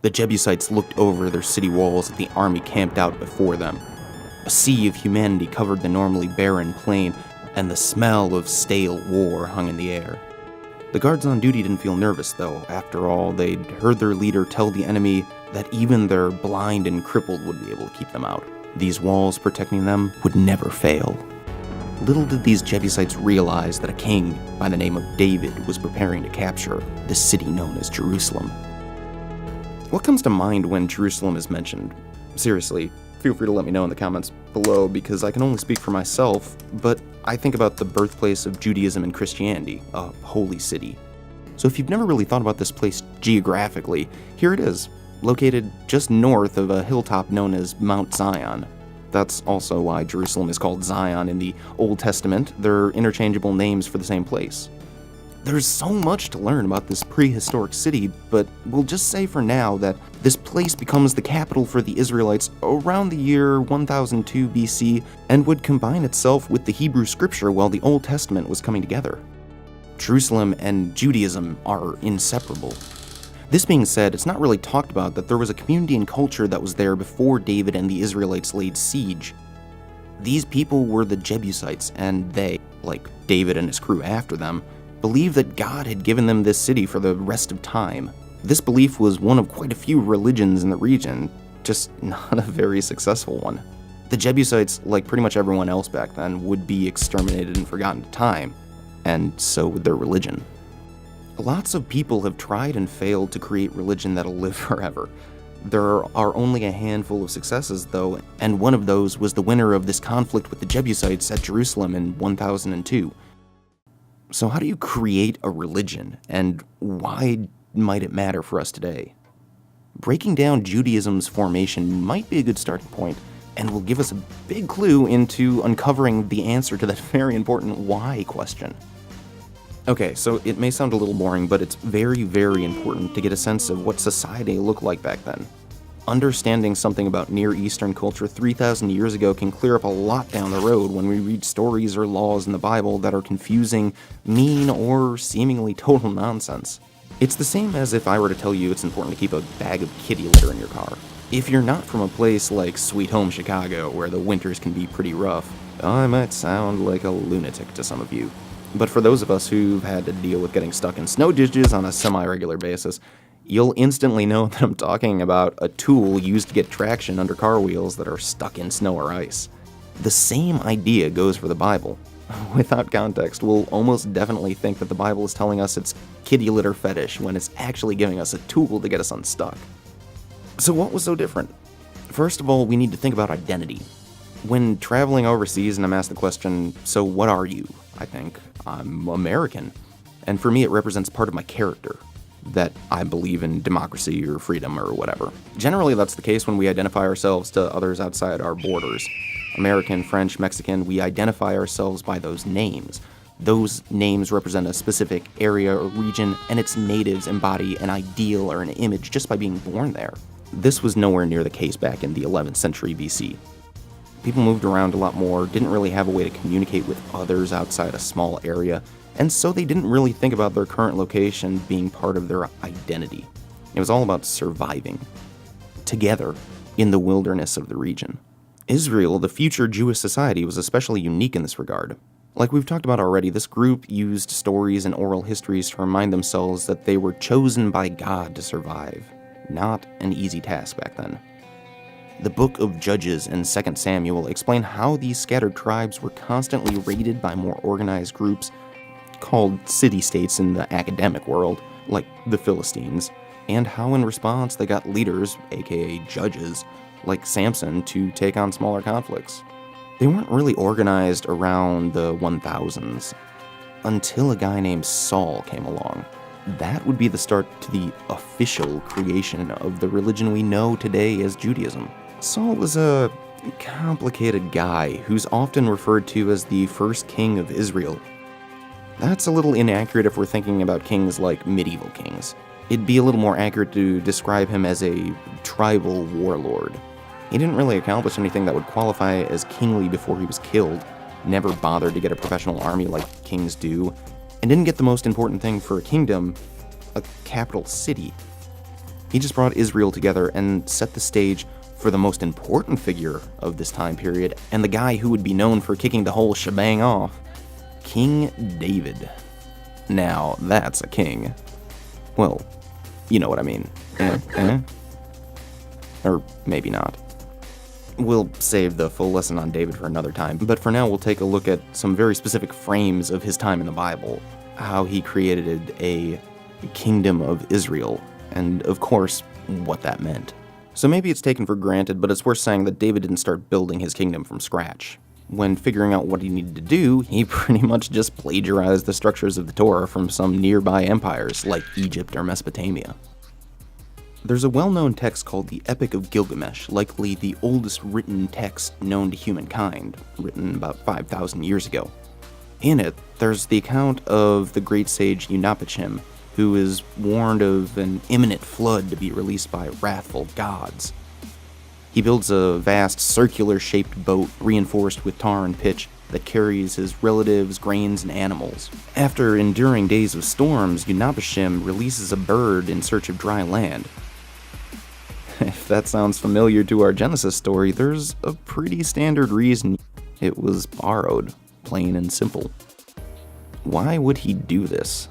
The Jebusites looked over their city walls at the army camped out before them. A sea of humanity covered the normally barren plain, and the smell of stale war hung in the air. The guards on duty didn't feel nervous, though. After all, they'd heard their leader tell the enemy that even their blind and crippled would be able to keep them out. These walls protecting them would never fail. Little did these Jebusites realize that a king by the name of David was preparing to capture the city known as Jerusalem. What comes to mind when Jerusalem is mentioned? Seriously, feel free to let me know in the comments below, because I can only speak for myself, but I think about the birthplace of Judaism and Christianity, a holy city. So if you've never really thought about this place geographically, here it is, located just north of a hilltop known as Mount Zion. That's also why Jerusalem is called Zion in the Old Testament. They're interchangeable names for the same place. There's so much to learn about this prehistoric city, but we'll just say for now that this place becomes the capital for the Israelites around the year 1002 BC and would combine itself with the Hebrew scripture while the Old Testament was coming together. Jerusalem and Judaism are inseparable. This being said, it's not really talked about that there was a community and culture that was there before David and the Israelites laid siege. These people were the Jebusites, and they, like David and his crew after them, believed that God had given them this city for the rest of time. This belief was one of quite a few religions in the region, just not a very successful one. The Jebusites, like pretty much everyone else back then, would be exterminated and forgotten to time, and so would their religion. Lots of people have tried and failed to create religion that'll live forever. There are only a handful of successes, though, and one of those was the winner of this conflict with the Jebusites at Jerusalem in 1002. So how do you create a religion, and why might it matter for us today? Breaking down Judaism's formation might be a good starting point, and will give us a big clue into uncovering the answer to that very important why question. Okay, so it may sound a little boring, but it's very, very important to get a sense of what society looked like back then. Understanding something about Near Eastern culture 3,000 years ago can clear up a lot down the road when we read stories or laws in the Bible that are confusing, mean, or seemingly total nonsense. It's the same as if I were to tell you it's important to keep a bag of kitty litter in your car. If you're not from a place like Sweet Home Chicago, where the winters can be pretty rough, I might sound like a lunatic to some of you. But for those of us who've had to deal with getting stuck in snow ditches on a semi-regular basis, you'll instantly know that I'm talking about a tool used to get traction under car wheels that are stuck in snow or ice. The same idea goes for the Bible. Without context, we'll almost definitely think that the Bible is telling us it's kitty litter fetish when it's actually giving us a tool to get us unstuck. So what was so different? First of all, we need to think about identity. When traveling overseas and I'm asked the question, so what are you? I think I'm American. And for me, it represents part of my character, that I believe in democracy or freedom or whatever. Generally, that's the case when we identify ourselves to others outside our borders. American, French, Mexican, we identify ourselves by those names. Those names represent a specific area or region, and its natives embody an ideal or an image just by being born there. This was nowhere near the case back in the 11th century BC. People moved around a lot more, didn't really have a way to communicate with others outside a small area, and so they didn't really think about their current location being part of their identity. It was all about surviving together in the wilderness of the region. Israel, the future Jewish society, was especially unique in this regard. Like we've talked about already, this group used stories and oral histories to remind themselves that they were chosen by God to survive. Not an easy task back then. The book of Judges and 2 Samuel explain how these scattered tribes were constantly raided by more organized groups called city-states in the academic world, like the Philistines, and how in response they got leaders, aka judges, like Samson to take on smaller conflicts. They weren't really organized around the 1000s until a guy named Saul came along. That would be the start to the official creation of the religion we know today as Judaism. Saul was a complicated guy who's often referred to as the first king of Israel. That's a little inaccurate if we're thinking about kings like medieval kings. It'd be a little more accurate to describe him as a tribal warlord. He didn't really accomplish anything that would qualify as kingly before he was killed, never bothered to get a professional army like kings do, and didn't get the most important thing for a kingdom, a capital city. He just brought Israel together and set the stage for the most important figure of this time period, and the guy who would be known for kicking the whole shebang off, King David. Now, that's a king. Well, you know what I mean. Or maybe not. We'll save the full lesson on David for another time, but for now we'll take a look at some very specific frames of his time in the Bible, how he created a kingdom of Israel, and of course, what that meant. So maybe it's taken for granted, but it's worth saying that David didn't start building his kingdom from scratch. When figuring out what he needed to do, he pretty much just plagiarized the structures of the Torah from some nearby empires like Egypt or Mesopotamia. There's a well-known text called the Epic of Gilgamesh, likely the oldest written text known to humankind, written about 5,000 years ago. In it, there's the account of the great sage Unapishtim, who is warned of an imminent flood to be released by wrathful gods. He builds a vast circular-shaped boat reinforced with tar and pitch that carries his relatives, grains, and animals. After enduring days of storms, Unapishtim releases a bird in search of dry land. If that sounds familiar to our Genesis story, there's a pretty standard reason it was borrowed, plain and simple. Why would he do this?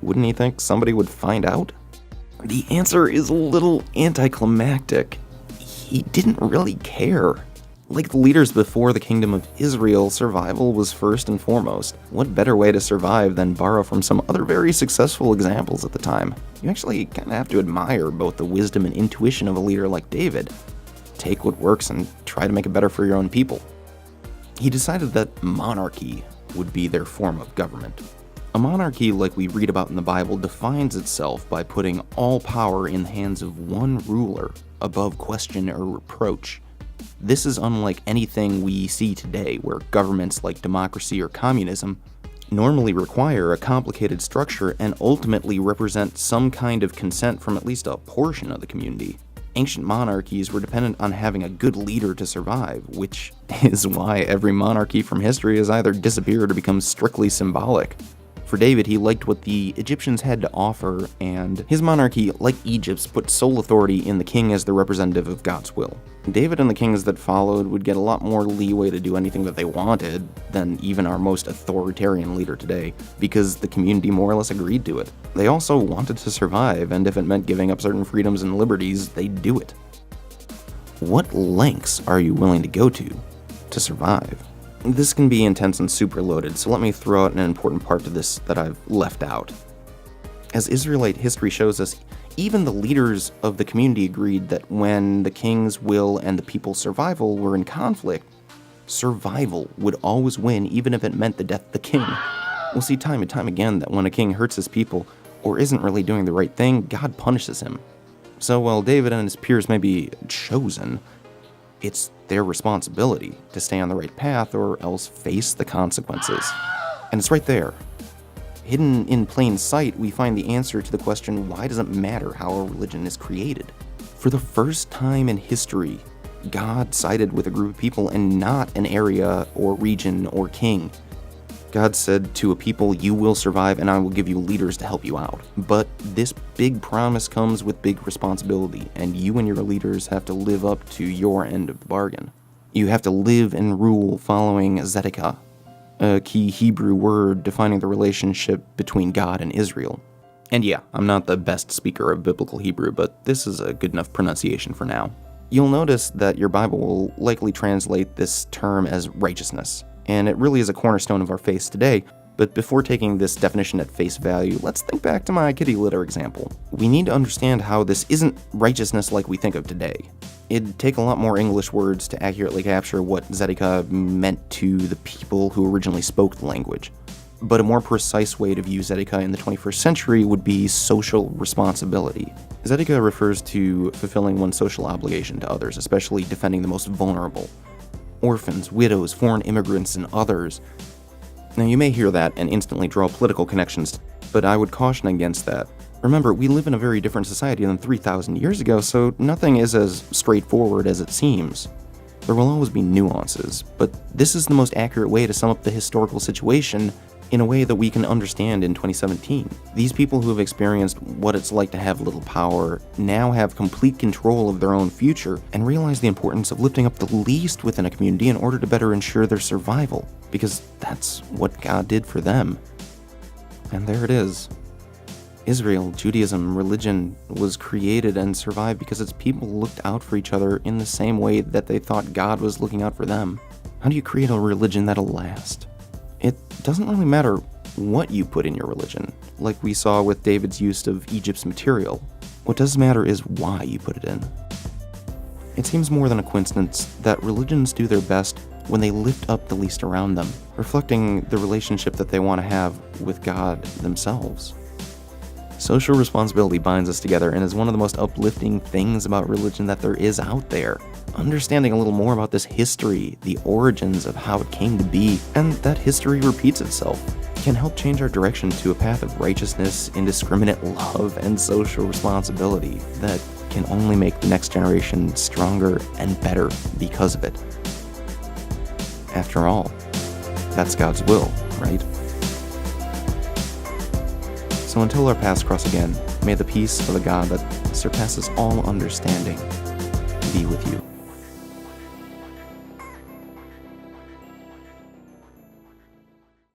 Wouldn't he think somebody would find out? The answer is a little anticlimactic. He didn't really care. Like the leaders before the Kingdom of Israel, survival was first and foremost. What better way to survive than borrow from some other very successful examples at the time? You actually kind of have to admire both the wisdom and intuition of a leader like David. Take what works and try to make it better for your own people. He decided that monarchy would be their form of government. A monarchy, like we read about in the Bible, defines itself by putting all power in the hands of one ruler, above question or reproach. This is unlike anything we see today, where governments like democracy or communism normally require a complicated structure and ultimately represent some kind of consent from at least a portion of the community. Ancient monarchies were dependent on having a good leader to survive, which is why every monarchy from history has either disappeared or become strictly symbolic. For David, he liked what the Egyptians had to offer, and his monarchy, like Egypt's, put sole authority in the king as the representative of God's will. David and the kings that followed would get a lot more leeway to do anything that they wanted than even our most authoritarian leader today, because the community more or less agreed to it. They also wanted to survive, and if it meant giving up certain freedoms and liberties, they'd do it. What lengths are you willing to go to survive? This can be intense and super loaded, so let me throw out an important part to this that I've left out. As Israelite history shows us, even the leaders of the community agreed that when the king's will and the people's survival were in conflict, survival would always win, even if it meant the death of the king. We'll see time and time again that when a king hurts his people or isn't really doing the right thing, God punishes him. So while David and his peers may be chosen, it's their responsibility to stay on the right path or else face the consequences. And it's right there. Hidden in plain sight, we find the answer to the question, why does it matter how a religion is created? For the first time in history, God sided with a group of people and not an area or region or king. God said to a people, you will survive and I will give you leaders to help you out. But this big promise comes with big responsibility, and you and your leaders have to live up to your end of the bargain. You have to live and rule following Zedekiah, a key Hebrew word defining the relationship between God and Israel. And yeah, I'm not the best speaker of biblical Hebrew, but this is a good enough pronunciation for now. You'll notice that your Bible will likely translate this term as righteousness, and it really is a cornerstone of our faith today. But before taking this definition at face value, let's think back to my kitty litter example. We need to understand how this isn't righteousness like we think of today. It'd take a lot more English words to accurately capture what Zedekiah meant to the people who originally spoke the language. But a more precise way to view Zedekiah in the 21st century would be social responsibility. Zedekiah refers to fulfilling one's social obligation to others, especially defending the most vulnerable. Orphans, widows, foreign immigrants, and others. Now you may hear that and instantly draw political connections, but I would caution against that. Remember, we live in a very different society than 3,000 years ago, so nothing is as straightforward as it seems. There will always be nuances, but this is the most accurate way to sum up the historical situation in a way that we can understand in 2017. These people who have experienced what it's like to have little power now have complete control of their own future and realize the importance of lifting up the least within a community in order to better ensure their survival, because that's what God did for them. And there it is. Israel, Judaism, religion was created and survived because its people looked out for each other in the same way that they thought God was looking out for them. How do you create a religion that'll last? It doesn't really matter what you put in your religion, like we saw with David's use of Egypt's material. What does matter is why you put it in. It seems more than a coincidence that religions do their best when they lift up the least around them, reflecting the relationship that they want to have with God themselves. Social responsibility binds us together and is one of the most uplifting things about religion that there is out there. Understanding a little more about this history, the origins of how it came to be, and that history repeats itself, can help change our direction to a path of righteousness, indiscriminate love, and social responsibility that can only make the next generation stronger and better because of it. After all, that's God's will, right? So until our paths cross again, may the peace of the God that surpasses all understanding be with you.